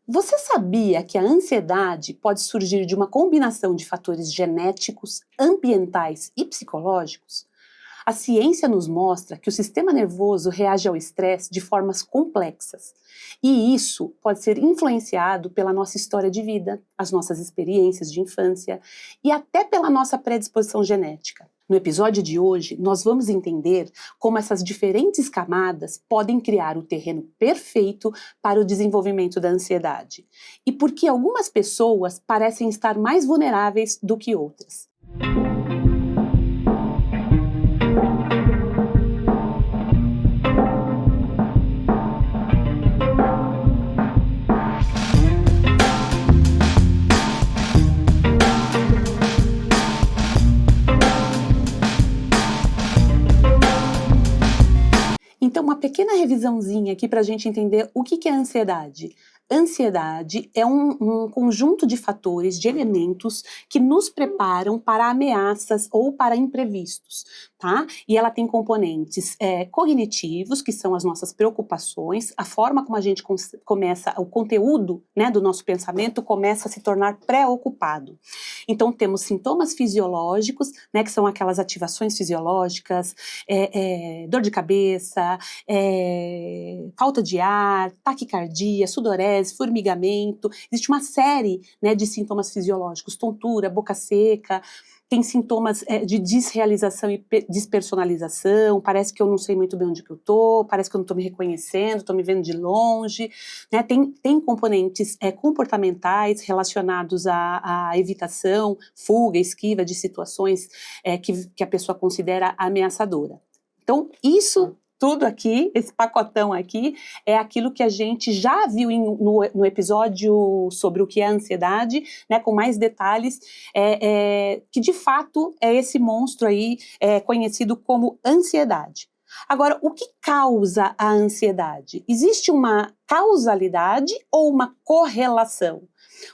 Você sabia que a ansiedade pode surgir de uma combinação de fatores genéticos, ambientais e psicológicos? A ciência nos mostra que o sistema nervoso reage ao estresse de formas complexas, e isso pode ser influenciado pela nossa história de vida, as nossas experiências de infância e até pela nossa predisposição genética. No episódio de hoje, nós vamos entender como essas diferentes camadas podem criar o terreno perfeito para o desenvolvimento da ansiedade e por que algumas pessoas parecem estar mais vulneráveis do que outras. Então, uma pequena revisãozinha aqui para a gente entender o que é ansiedade. Ansiedade é um conjunto de fatores, de elementos que nos preparam para ameaças ou para imprevistos, tá? E ela tem componentes cognitivos, que são as nossas preocupações, a forma como a gente começa, o conteúdo, né, do nosso pensamento começa a se tornar preocupado. Então temos sintomas fisiológicos, né, que são aquelas ativações fisiológicas, dor de cabeça, falta de ar, taquicardia, sudorese, formigamento. Existe uma série, né, de sintomas fisiológicos, tontura, boca seca, tem sintomas de desrealização e despersonalização, parece que eu não sei muito bem onde que eu tô, parece que eu não estou me reconhecendo, estou me vendo de longe, né? Tem componentes comportamentais relacionados à evitação, fuga, esquiva de situações que a pessoa considera ameaçadora. Então, isso tudo aqui, esse pacotão aqui, é aquilo que a gente já viu no episódio sobre o que é a ansiedade, né, com mais detalhes, que de fato é esse monstro aí conhecido como ansiedade. Agora, o que causa a ansiedade? Existe uma causalidade ou uma correlação?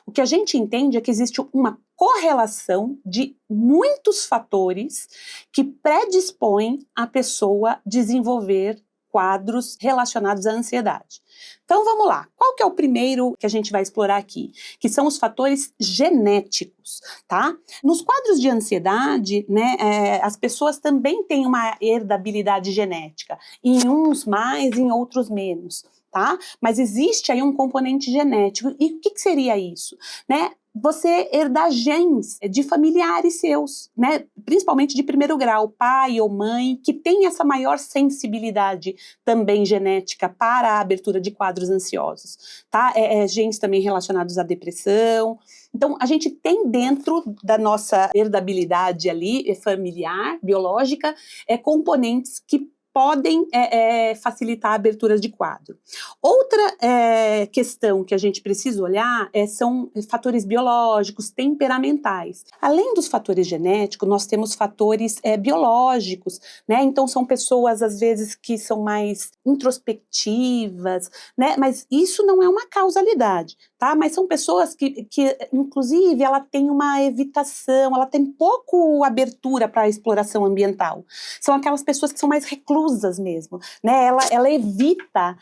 O que a gente entende é que existe uma correlação de muitos fatores que predispõem a pessoa a desenvolver quadros relacionados à ansiedade. Então vamos lá, qual que é o primeiro que a gente vai explorar aqui? Que são os fatores genéticos, tá? Nos quadros de ansiedade, né, as pessoas também têm uma herdabilidade genética, em uns mais, em outros menos. Tá? Mas existe aí um componente genético. E o que seria isso? Né? Você herdar genes de familiares seus, né? Principalmente de primeiro grau, pai ou mãe, que tem essa maior sensibilidade também genética para a abertura de quadros ansiosos. Tá? Genes também relacionados à depressão. Então, a gente tem dentro da nossa herdabilidade ali, familiar, biológica, componentes que podem facilitar a abertura de quadro. Outra questão que a gente precisa olhar são fatores biológicos, temperamentais. Além dos fatores genéticos, nós temos fatores biológicos, né? Então são pessoas, às vezes, que são mais introspectivas, né? Mas isso não é uma causalidade, tá? Mas são pessoas que inclusive, ela tem uma evitação, ela tem pouco abertura para a exploração ambiental. São aquelas pessoas que são mais reclusas mesmo, né? Ela evita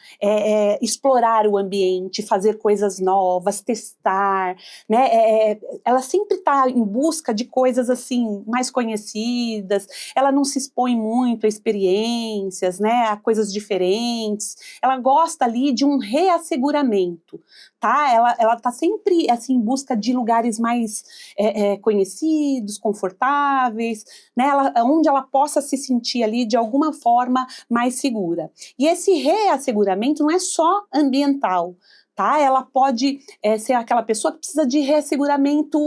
explorar o ambiente, fazer coisas novas, testar, né? Ela sempre está em busca de coisas assim mais conhecidas. Ela não se expõe muito a experiências, né? A coisas diferentes. Ela gosta ali de um reasseguramento, tá? Ela está sempre assim em busca de lugares mais conhecidos, confortáveis, né? Onde ela possa se sentir ali de alguma forma mais segura. E esse reasseguramento não é só ambiental, tá? Ela pode ser aquela pessoa que precisa de reasseguramento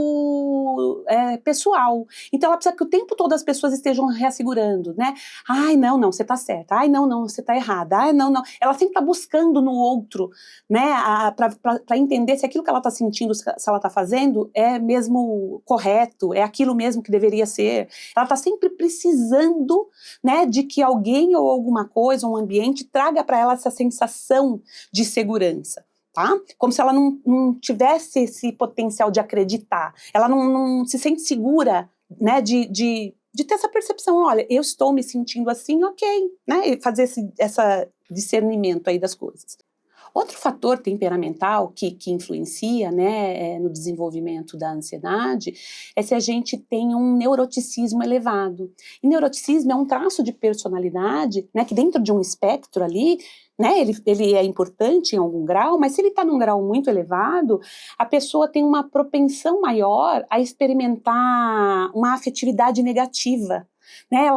pessoal. Então ela precisa que o tempo todo as pessoas estejam reassegurando, né? Ai, não, você tá certa. Ai, não, você tá errada. Ai, não. Ela sempre tá buscando no outro, né? Para entender se aquilo que ela tá sentindo, se ela tá fazendo, é mesmo correto, é aquilo mesmo que deveria ser. Ela tá sempre precisando, né, de que alguém ou alguma coisa, um ambiente, traga para ela essa sensação de segurança. Tá? Como se ela não tivesse esse potencial de acreditar, ela não se sente segura, né, de ter essa percepção, olha, eu estou me sentindo assim, ok, né, e fazer esse discernimento aí das coisas. Outro fator temperamental que influencia, né, no desenvolvimento da ansiedade é se a gente tem um neuroticismo elevado. E neuroticismo é um traço de personalidade, né, que dentro de um espectro ali, né, ele é importante em algum grau, mas se ele está num grau muito elevado, a pessoa tem uma propensão maior a experimentar uma afetividade negativa. Né,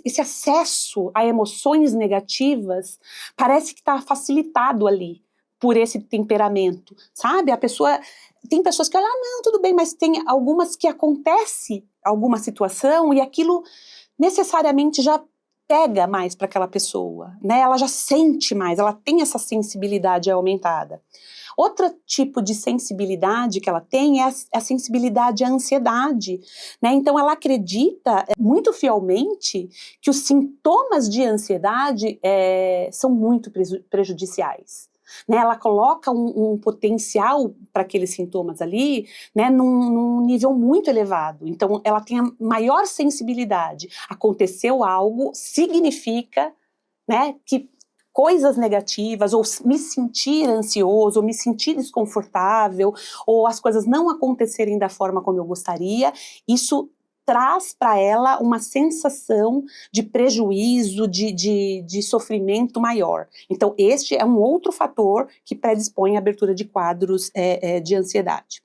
esse acesso a emoções negativas parece que está facilitado ali por esse temperamento, sabe? Tem pessoas que olham, não, tudo bem, mas tem algumas que acontece alguma situação e aquilo necessariamente já pega mais para aquela pessoa, né? Ela já sente mais, ela tem essa sensibilidade aumentada. Outro tipo de sensibilidade que ela tem é a sensibilidade à ansiedade, né? Então ela acredita muito fielmente que os sintomas de ansiedade são muito prejudiciais. Né, ela coloca um potencial para aqueles sintomas ali, né, num nível muito elevado. Então, ela tem a maior sensibilidade. Aconteceu algo, significa, né, que coisas negativas, ou me sentir ansioso, ou me sentir desconfortável, ou as coisas não acontecerem da forma como eu gostaria, isso traz para ela uma sensação de prejuízo, de sofrimento maior. Então, este é um outro fator que predispõe à abertura de quadros de ansiedade.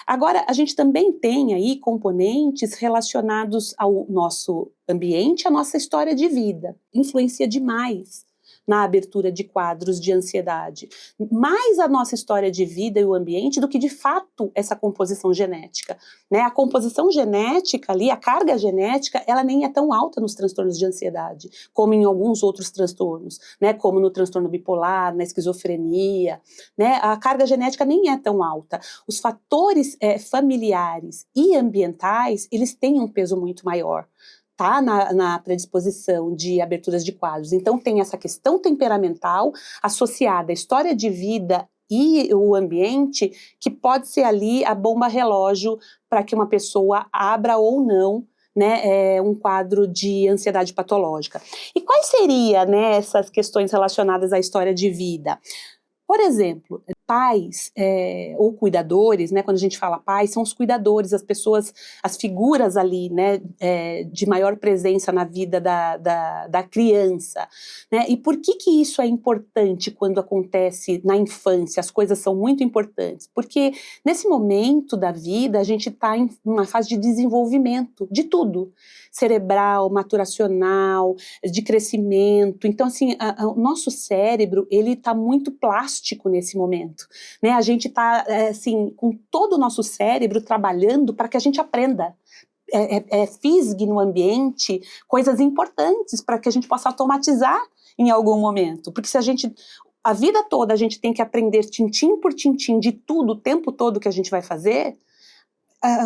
Agora, a gente também tem aí componentes relacionados ao nosso ambiente, à nossa história de vida. Influencia demais na abertura de quadros de ansiedade. Mais a nossa história de vida e o ambiente do que, de fato, essa composição genética. Né? A composição genética ali, a carga genética, ela nem é tão alta nos transtornos de ansiedade, como em alguns outros transtornos, né? Como no transtorno bipolar, na esquizofrenia. Né? A carga genética nem é tão alta. Os fatores familiares e ambientais, eles têm um peso muito maior. Tá na predisposição de aberturas de quadros. Então tem essa questão temperamental associada à história de vida e o ambiente, que pode ser ali a bomba relógio para que uma pessoa abra ou não, né, um quadro de ansiedade patológica. E quais seriam, né, essas questões relacionadas à história de vida? Por exemplo, pais ou cuidadores, né, quando a gente fala pais, são os cuidadores, as pessoas, as figuras ali, né, de maior presença na vida da criança. Né? E por que isso é importante quando acontece na infância? As coisas são muito importantes, porque nesse momento da vida a gente está em uma fase de desenvolvimento de tudo, cerebral, maturacional, de crescimento. Então, assim, o nosso cérebro, ele está muito plástico nesse momento, né? A gente está, assim, com todo o nosso cérebro trabalhando para que a gente aprenda. Fisgue no ambiente coisas importantes para que a gente possa automatizar em algum momento. Porque se a vida toda a gente tem que aprender tintim por tintim de tudo, o tempo todo que a gente vai fazer,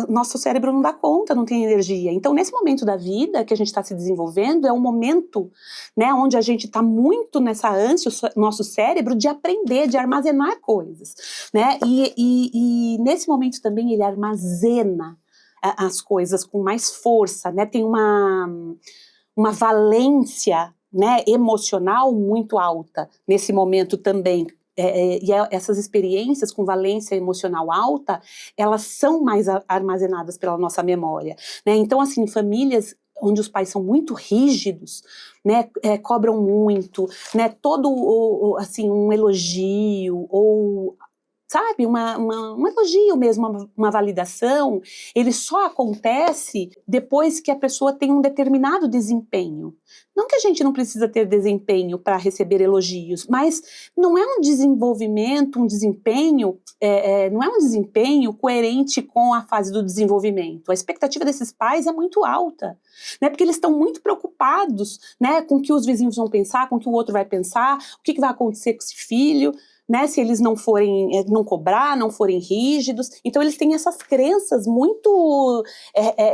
nosso cérebro não dá conta, não tem energia. Então, nesse momento da vida que a gente está se desenvolvendo, é um momento, né, onde a gente está muito nessa ânsia, o nosso cérebro, de aprender, de armazenar coisas. Né? E nesse momento também ele armazena as coisas com mais força, né? Tem uma valência, né, emocional muito alta nesse momento também. E essas experiências com valência emocional alta, elas são mais armazenadas pela nossa memória, né? Então, assim, famílias onde os pais são muito rígidos, né, cobram muito, né, todo assim, um elogio ou, sabe, um elogio mesmo, uma validação, ele só acontece depois que a pessoa tem um determinado desempenho. Não que a gente não precisa ter desempenho para receber elogios, mas não é um desenvolvimento, um desempenho, não é um desempenho coerente com a fase do desenvolvimento. A expectativa desses pais é muito alta, né, porque eles estão muito preocupados, né, com o que os vizinhos vão pensar, com o que o outro vai pensar, o que vai acontecer com esse filho, né, se eles não não cobrar, não forem rígidos. Então eles têm essas crenças muito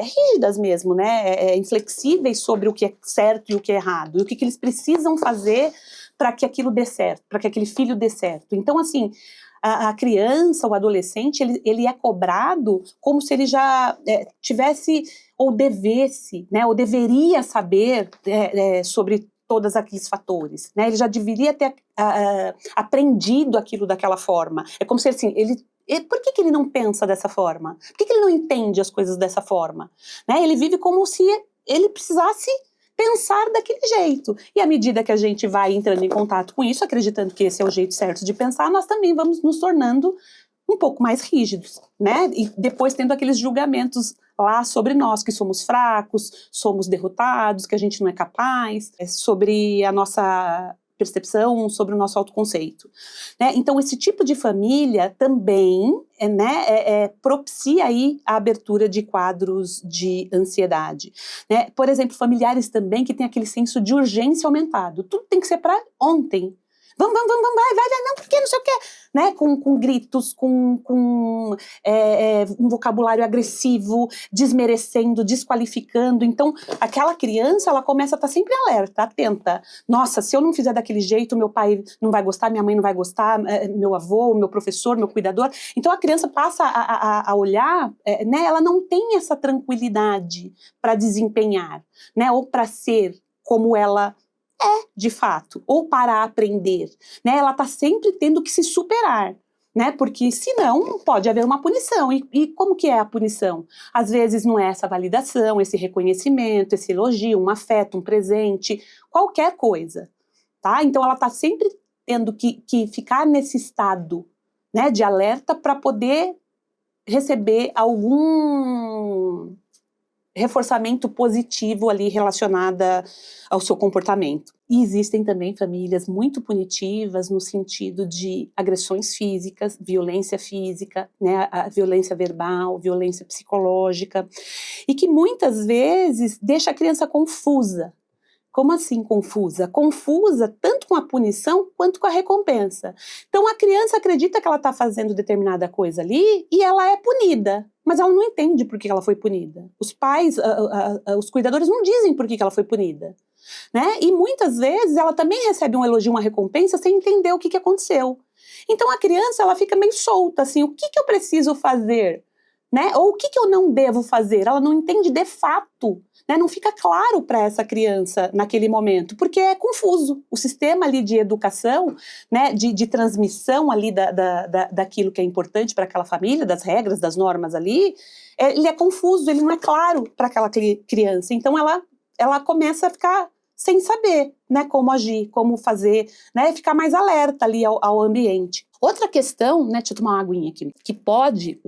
rígidas mesmo, né, inflexíveis sobre o que é certo e o que é errado, e o que eles precisam fazer para que aquilo dê certo, para que aquele filho dê certo. Então, assim, a criança, o adolescente, ele é cobrado como se ele já tivesse ou devesse, né, ou deveria saber sobre todos aqueles fatores, né? Ele já deveria ter aprendido aquilo daquela forma. É como se assim, por que ele não pensa dessa forma? Por que ele não entende as coisas dessa forma? Né? Ele vive como se ele precisasse pensar daquele jeito. E à medida que a gente vai entrando em contato com isso, acreditando que esse é o jeito certo de pensar, nós também vamos nos tornando um pouco mais rígidos, né? E depois tendo aqueles julgamentos lá sobre nós, que somos fracos, somos derrotados, que a gente não é capaz, sobre a nossa percepção, sobre o nosso autoconceito. Né? Então, esse tipo de família também propicia aí a abertura de quadros de ansiedade. Né? Por exemplo, familiares também que têm aquele senso de urgência aumentado. Tudo tem que ser para ontem. Vamos, vai, não, porque não sei o quê, né, com gritos, com um vocabulário agressivo, desmerecendo, desqualificando. Então, aquela criança, ela começa a estar sempre alerta, atenta. Nossa, se eu não fizer daquele jeito, meu pai não vai gostar, minha mãe não vai gostar, meu avô, meu professor, meu cuidador. Então, a criança passa a olhar, né, ela não tem essa tranquilidade para desempenhar, né, ou para ser como ela de fato, ou para aprender, né? Ela está sempre tendo que se superar, né? Porque senão pode haver uma punição. E como que é a punição? Às vezes não é essa validação, esse reconhecimento, esse elogio, um afeto, um presente, qualquer coisa, tá? Então ela está sempre tendo que ficar nesse estado, né, de alerta para poder receber algum reforçamento positivo ali relacionada ao seu comportamento. E existem também famílias muito punitivas no sentido de agressões físicas, né, a violência verbal, violência psicológica, e que muitas vezes deixa a criança confusa. Como assim confusa? Confusa tanto com a punição quanto com a recompensa. Então a criança acredita que ela está fazendo determinada coisa ali e ela é punida, mas ela não entende por que ela foi punida. Os pais, os cuidadores não dizem por que ela foi punida. Né? E muitas vezes ela também recebe um elogio, uma recompensa sem entender o que aconteceu. Então a criança ela fica meio solta, assim, o que eu preciso fazer? Né? Ou o que eu não devo fazer? Ela não entende de fato, né? Não fica claro para essa criança naquele momento, porque é confuso. O sistema ali de educação, né, de transmissão ali daquilo que é importante para aquela família, das regras, das normas ali, ele é confuso, ele não é claro para aquela criança. Então ela começa a ficar sem saber, né, como agir, como fazer, né, ficar mais alerta ali ao ambiente. Outra questão, né, deixa eu tomar uma aguinha aqui, que pode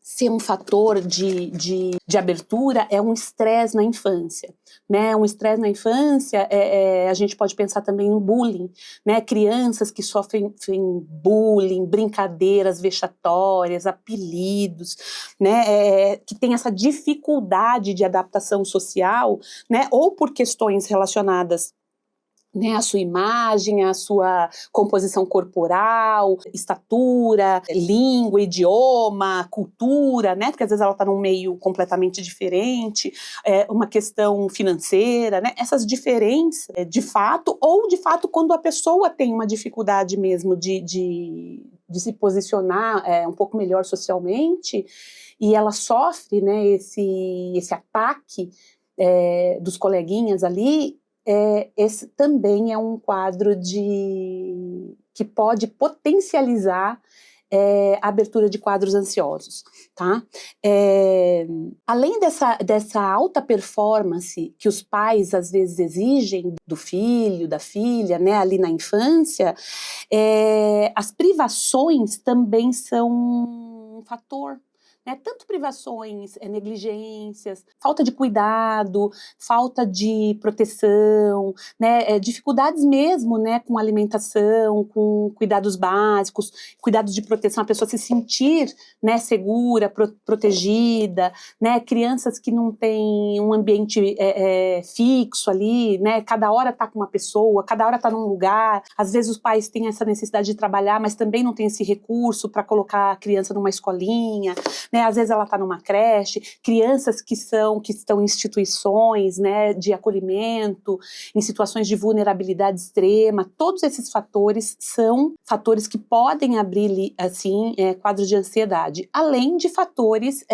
ser um fator de abertura é um estresse na infância, né? Um estresse na infância, a gente pode pensar também no bullying, né? Crianças que sofrem bullying, brincadeiras vexatórias, apelidos, né? Que tem essa dificuldade de adaptação social, né? Ou por questões relacionadas, né, a sua imagem, a sua composição corporal, estatura, língua, idioma, cultura, né, porque às vezes ela está num meio completamente diferente, uma questão financeira, né, essas diferenças de fato, ou de fato quando a pessoa tem uma dificuldade mesmo de se posicionar um pouco melhor socialmente, e ela sofre, né, esse ataque dos coleguinhas ali, esse também é um quadro que pode potencializar a abertura de quadros ansiosos, tá? Além dessa alta performance que os pais às vezes exigem do filho, da filha, né, ali na infância, as privações também são um fator. Né, tanto privações, negligências, falta de cuidado, falta de proteção, né, dificuldades mesmo, né, com alimentação, com cuidados básicos, cuidados de proteção, a pessoa se sentir, né, segura, protegida, né, crianças que não têm um ambiente fixo ali, né, cada hora está com uma pessoa, cada hora está num lugar, às vezes os pais têm essa necessidade de trabalhar, mas também não tem esse recurso para colocar a criança numa escolinha, né? Às vezes ela está numa creche, crianças que estão em instituições, né, de acolhimento, em situações de vulnerabilidade extrema. Todos esses fatores são fatores que podem abrir, assim, quadros de ansiedade, além de fatores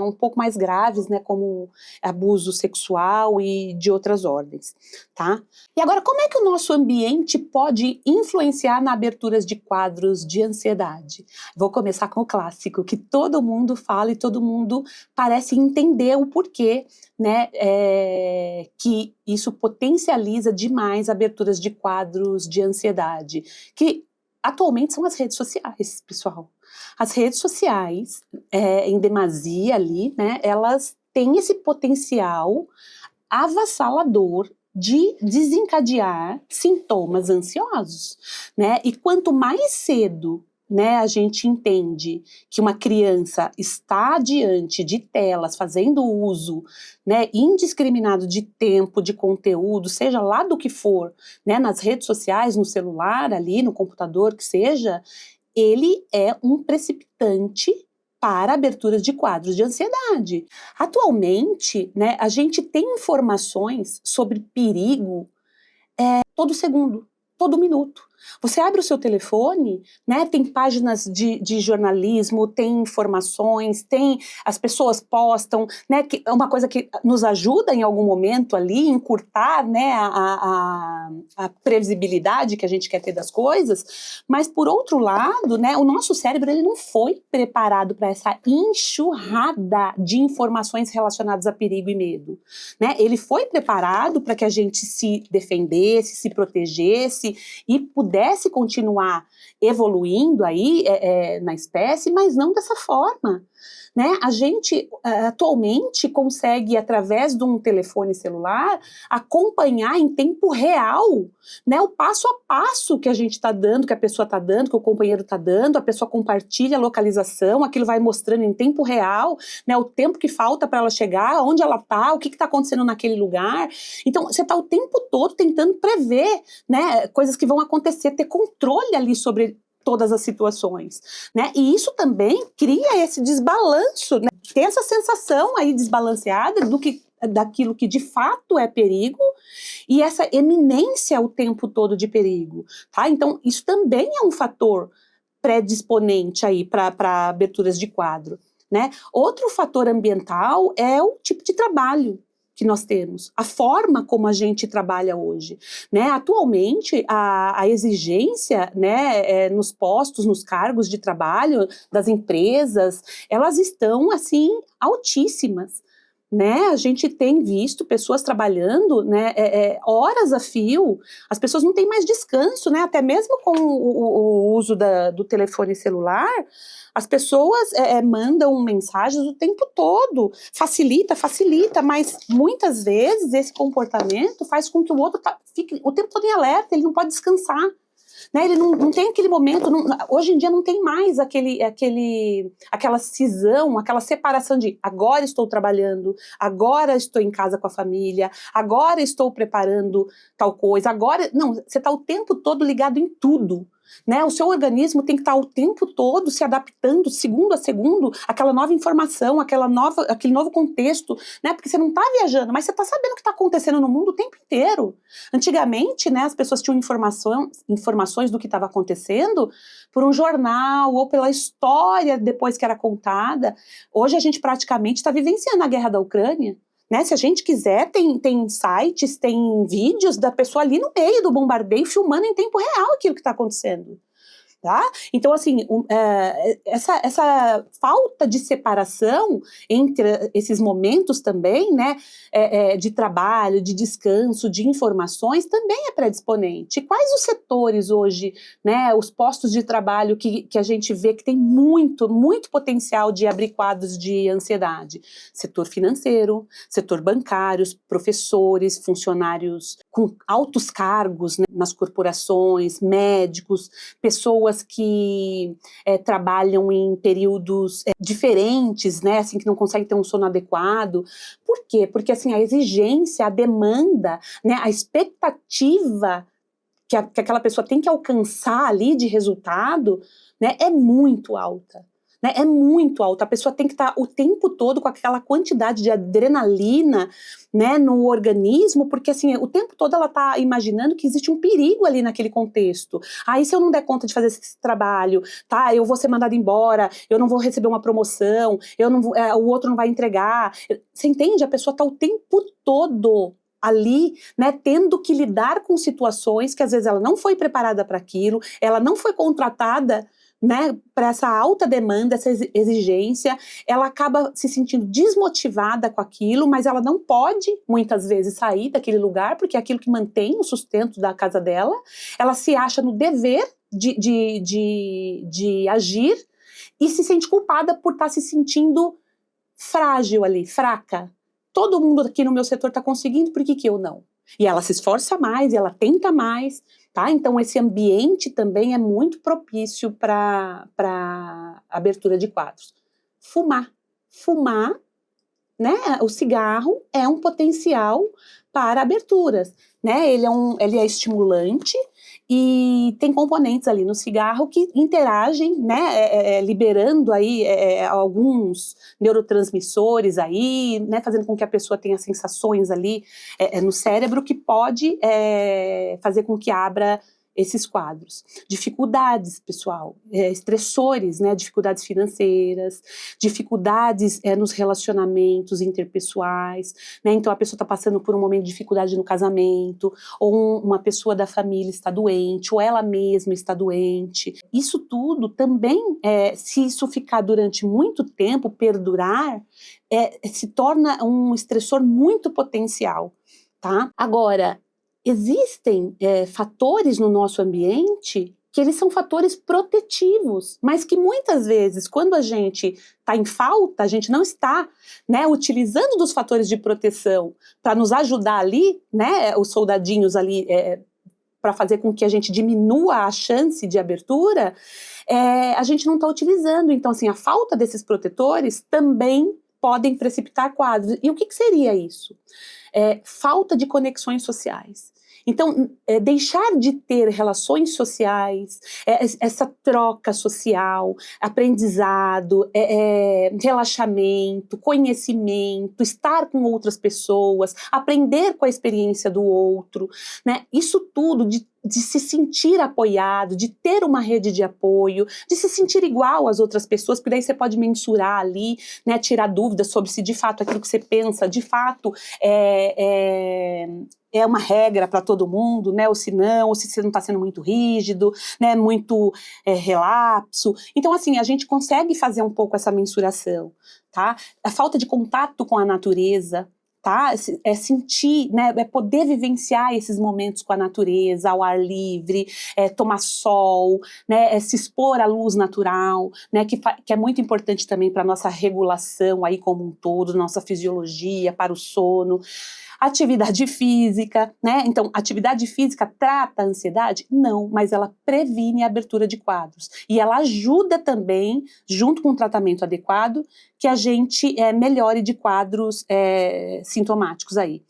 um pouco mais graves, né, como abuso sexual e de outras ordens, tá? E agora, como é que o nosso ambiente pode influenciar na abertura de quadros de ansiedade? Vou começar com o clássico, que todo mundo fala e todo mundo parece entender o porquê, né, que isso potencializa demais aberturas de quadros de ansiedade, que atualmente são as redes sociais, pessoal. As redes sociais, em demasia ali, né, elas têm esse potencial avassalador de desencadear sintomas ansiosos, né? E quanto mais cedo, né, a gente entende que uma criança está diante de telas, fazendo uso, né, indiscriminado de tempo, de conteúdo, seja lá do que for, né, nas redes sociais, no celular, ali, no computador, que seja, ele é um precipitante para aberturas de quadros de ansiedade. Atualmente, né, a gente tem informações sobre perigo todo segundo, todo minuto. Você abre o seu telefone, né, tem páginas de jornalismo, tem informações, as pessoas postam, né, que é uma coisa que nos ajuda em algum momento ali, encurtar, né, a previsibilidade que a gente quer ter das coisas, mas por outro lado, né, o nosso cérebro ele não foi preparado para essa enxurrada de informações relacionadas a perigo e medo, né, ele foi preparado para que a gente se defendesse, se protegesse e pudesse continuar evoluindo aí na espécie, mas não dessa forma, né? A gente atualmente consegue, através de um telefone celular, acompanhar em tempo real, né, o passo a passo que a gente está dando, que a pessoa está dando, que o companheiro está dando, a pessoa compartilha a localização, aquilo vai mostrando em tempo real, né, o tempo que falta para ela chegar, onde ela está, o que está acontecendo naquele lugar. Então, você está o tempo todo tentando prever, né, coisas que vão acontecer, ter controle ali sobre todas as situações, né? E isso também cria esse desbalanço, né? Tem essa sensação aí desbalanceada daquilo que de fato é perigo e essa eminência o tempo todo de perigo, tá? Então, isso também é um fator predisponente aí para aberturas de quadro, né? Outro fator ambiental é o tipo de trabalho que nós temos, a forma como a gente trabalha hoje, né? Atualmente, a exigência, né, nos postos, nos cargos de trabalho das empresas, elas estão, assim, altíssimas, né? A gente tem visto pessoas trabalhando, né, horas a fio, as pessoas não têm mais descanso, né? Até mesmo com o uso do telefone celular, as pessoas mandam mensagens o tempo todo, facilita, mas muitas vezes esse comportamento faz com que o outro fique o tempo todo em alerta, ele não pode descansar, né? Ele não tem aquele momento, hoje em dia não tem mais aquela cisão, aquela separação de agora estou trabalhando, agora estou em casa com a família, agora estou preparando tal coisa, agora, não, você está o tempo todo ligado em tudo, né? O seu organismo tem que estar o tempo todo se adaptando, segundo a segundo, àquela nova informação, aquele novo contexto, né? Porque você não está viajando, mas você está sabendo o que está acontecendo no mundo o tempo inteiro. Antigamente, né, as pessoas tinham informações do que estava acontecendo por um jornal ou pela história depois que era contada. Hoje a gente praticamente está vivenciando a guerra da Ucrânia, né? Se a gente quiser, tem sites, tem vídeos da pessoa ali no meio do bombardeio filmando em tempo real aquilo que está acontecendo. Tá? Então, assim, essa falta de separação entre esses momentos também, né, de trabalho, de descanso, de informações, também é predisponente. Quais os setores hoje, né, os postos de trabalho que a gente vê que tem muito, muito potencial de abrir quadros de ansiedade? Setor financeiro, setor bancário, professores, funcionários com altos cargos, né, nas corporações, médicos, pessoas que trabalham em períodos diferentes, né, assim, que não conseguem ter um sono adequado. Por quê? Porque assim, a exigência, a demanda, né, a expectativa que aquela pessoa tem que alcançar ali de resultado, né, é muito alta. né, é muito alto. A pessoa tem que estar o tempo todo com aquela quantidade de adrenalina, né, no organismo, porque assim, o tempo todo ela está imaginando que existe um perigo ali naquele contexto. Aí se eu não der conta de fazer esse trabalho, tá, eu vou ser mandada embora, eu não vou receber uma promoção, eu não vou, o outro não vai entregar. Você entende? A pessoa está o tempo todo ali, né, tendo que lidar com situações que às vezes ela não foi preparada para aquilo, ela não foi contratada, né, para essa alta demanda, essa exigência, ela acaba se sentindo desmotivada com aquilo, mas ela não pode, muitas vezes, sair daquele lugar, porque é aquilo que mantém o sustento da casa dela, ela se acha no dever de agir, e se sente culpada por estar se sentindo frágil ali, fraca. Todo mundo aqui no meu setor está conseguindo, por que eu não? E ela se esforça mais, e ela tenta mais, tá? Então esse ambiente também é muito propício para abertura de quadros. Fumar, né? O cigarro é um potencial para aberturas, né? Ele é estimulante e tem componentes ali no cigarro que interagem, né? Liberando aí alguns neurotransmissores aí, né? Fazendo com que a pessoa tenha sensações ali no cérebro que pode fazer com que abra esses quadros. Dificuldades, pessoal, estressores, né, dificuldades financeiras, dificuldades nos relacionamentos interpessoais, né, então a pessoa está passando por um momento de dificuldade no casamento, ou uma pessoa da família está doente, ou ela mesma está doente. Isso tudo também, se isso ficar durante muito tempo, perdurar, se torna um estressor muito potencial, tá? Agora, existem fatores no nosso ambiente que eles são fatores protetivos, mas que muitas vezes, quando a gente está em falta, a gente não está, né, utilizando dos fatores de proteção para nos ajudar ali, né, os soldadinhos ali, para fazer com que a gente diminua a chance de abertura, a gente não está utilizando. Então, assim, a falta desses protetores também podem precipitar quadros. E o que seria isso? Falta de conexões sociais. Então, deixar de ter relações sociais, essa troca social, aprendizado, relaxamento, conhecimento, estar com outras pessoas, aprender com a experiência do outro, né? Isso tudo de se sentir apoiado, de ter uma rede de apoio, de se sentir igual às outras pessoas, porque daí você pode mensurar ali, né, tirar dúvidas sobre se de fato aquilo que você pensa, de fato é uma regra para todo mundo, né, ou se não, ou se você não está sendo muito rígido, né, muito relapso. Então, assim, a gente consegue fazer um pouco essa mensuração, tá? A falta de contato com a natureza, tá? Sentir, né, poder vivenciar esses momentos com a natureza, ao ar livre, tomar sol, né, se expor à luz natural, né, que é muito importante também para a nossa regulação aí como um todo, nossa fisiologia, para o sono. Atividade física, né? Então, atividade física trata a ansiedade? Não, mas ela previne a abertura de quadros. E ela ajuda também, junto com o tratamento adequado, que a gente melhore de quadros sintomáticos aí.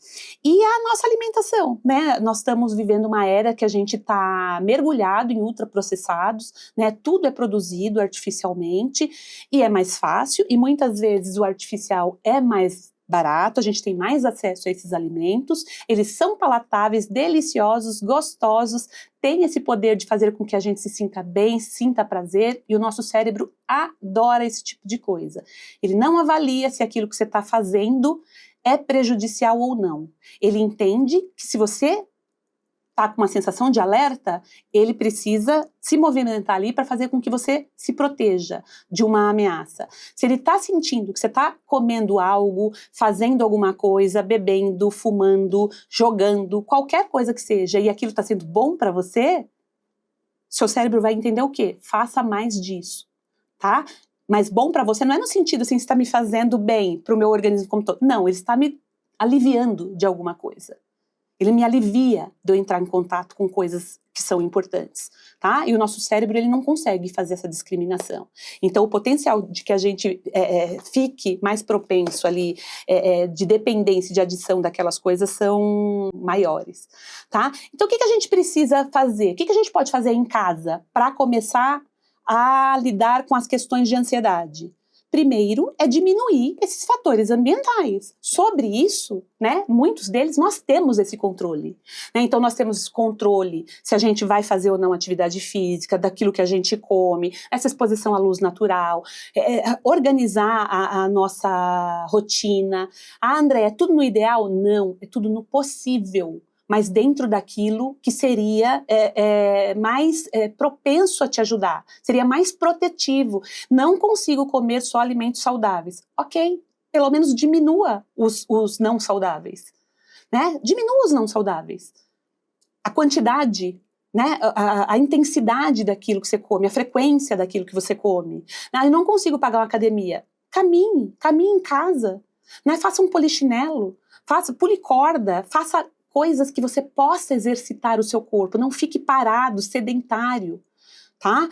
E a nossa alimentação, né? Nós estamos vivendo uma era que a gente está mergulhado em ultraprocessados, né? Tudo é produzido artificialmente e é mais fácil, e muitas vezes o artificial é mais barato, a gente tem mais acesso a esses alimentos, eles são palatáveis, deliciosos, gostosos, têm esse poder de fazer com que a gente se sinta bem, sinta prazer, e o nosso cérebro adora esse tipo de coisa. Ele não avalia se aquilo que você está fazendo é prejudicial ou não. Ele entende que se você está com uma sensação de alerta, ele precisa se movimentar ali para fazer com que você se proteja de uma ameaça. Se ele está sentindo que você está comendo algo, fazendo alguma coisa, bebendo, fumando, jogando, qualquer coisa que seja, e aquilo está sendo bom para você, seu cérebro vai entender o quê? Faça mais disso, tá? Mas bom para você não é no sentido assim, está me fazendo bem para o meu organismo como todo. Não, ele está me aliviando de alguma coisa. Ele me alivia de eu entrar em contato com coisas que são importantes, tá? E o nosso cérebro, ele não consegue fazer essa discriminação. Então, o potencial de que a gente fique mais propenso ali, de dependência, de adição daquelas coisas, são maiores, tá? Então, o que a gente precisa fazer? O que a gente pode fazer em casa para começar a lidar com as questões de ansiedade? Primeiro é diminuir esses fatores ambientais. Sobre isso, né, muitos deles nós temos esse controle. Né? Então nós temos controle se a gente vai fazer ou não atividade física, daquilo que a gente come, essa exposição à luz natural, organizar a nossa rotina. André, é tudo no ideal? Não, é tudo no possível, mas dentro daquilo que seria mais propenso a te ajudar, seria mais protetivo. Não consigo comer só alimentos saudáveis. Ok, pelo menos diminua os não saudáveis. Né? Diminua os não saudáveis. A quantidade, né? A intensidade daquilo que você come, a frequência daquilo que você come. Eu não consigo pagar uma academia. Caminhe em casa. Né? Faça um polichinelo, pule corda, faça coisas que você possa exercitar o seu corpo, não fique parado, sedentário, tá?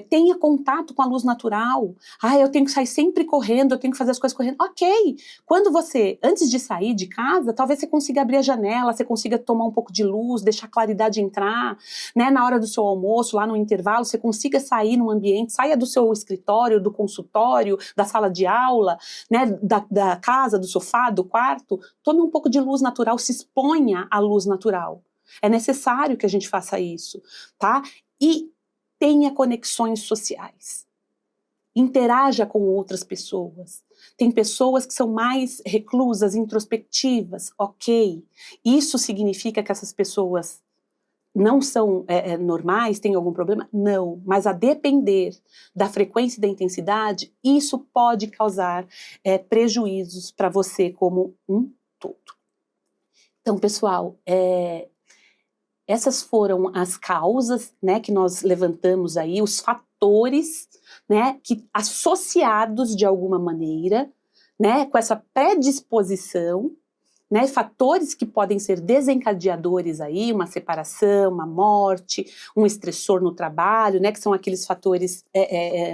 Tenha contato com a luz natural. Eu tenho que sair sempre correndo, eu tenho que fazer as coisas correndo. Ok, quando você, antes de sair de casa, talvez você consiga abrir a janela, você consiga tomar um pouco de luz, deixar a claridade entrar, né? Na hora do seu almoço, lá no intervalo, você consiga sair num ambiente, saia do seu escritório, do consultório, da sala de aula, né? Da casa, do sofá, do quarto, tome um pouco de luz natural, se exponha à luz natural. É necessário que a gente faça isso, tá? E tenha conexões sociais. Interaja com outras pessoas. Tem pessoas que são mais reclusas, introspectivas, ok. Isso significa que essas pessoas não são normais, têm algum problema? Não, mas a depender da frequência e da intensidade, isso pode causar prejuízos para você como um todo. Então, pessoal, essas foram as causas, né, que nós levantamos aí, os fatores, né, que associados de alguma maneira, né, com essa predisposição, né, fatores que podem ser desencadeadores aí, uma separação, uma morte, um estressor no trabalho, né, que são aqueles fatores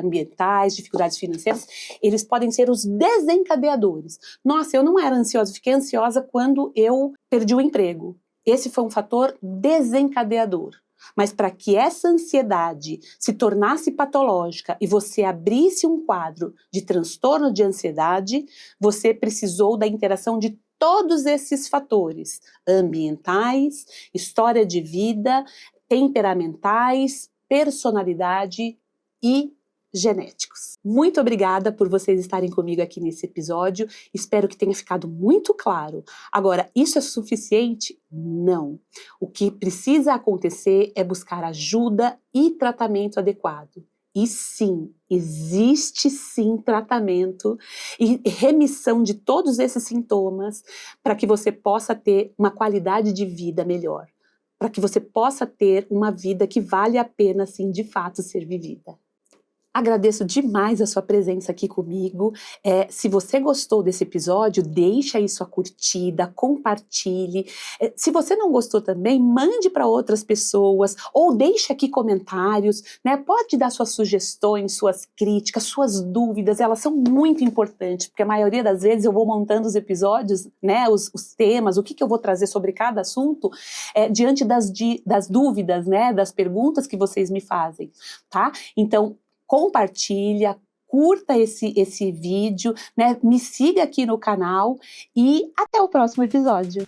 ambientais, dificuldades financeiras, eles podem ser os desencadeadores. Nossa, eu não era ansiosa, fiquei ansiosa quando eu perdi o emprego. Esse foi um fator desencadeador. Mas para que essa ansiedade se tornasse patológica e você abrisse um quadro de transtorno de ansiedade, você precisou da interação de todos esses fatores ambientais, história de vida, temperamentais, personalidade e genéticos. Muito obrigada por vocês estarem comigo aqui nesse episódio, espero que tenha ficado muito claro. Agora, isso é suficiente? Não. O que precisa acontecer é buscar ajuda e tratamento adequado. E sim, existe sim tratamento e remissão de todos esses sintomas para que você possa ter uma qualidade de vida melhor, para que você possa ter uma vida que vale a pena, sim, de fato, ser vivida. Agradeço demais a sua presença aqui comigo. Se você gostou desse episódio, deixa aí sua curtida, compartilhe. Se você não gostou também, mande para outras pessoas ou deixe aqui comentários, né? Pode dar suas sugestões, suas críticas, suas dúvidas, elas são muito importantes, porque a maioria das vezes eu vou montando os episódios, né? Os temas, o que eu vou trazer sobre cada assunto, diante das dúvidas, né? Das perguntas que vocês me fazem, tá? Então, compartilha, curta esse vídeo, né? Me siga aqui no canal e até o próximo episódio.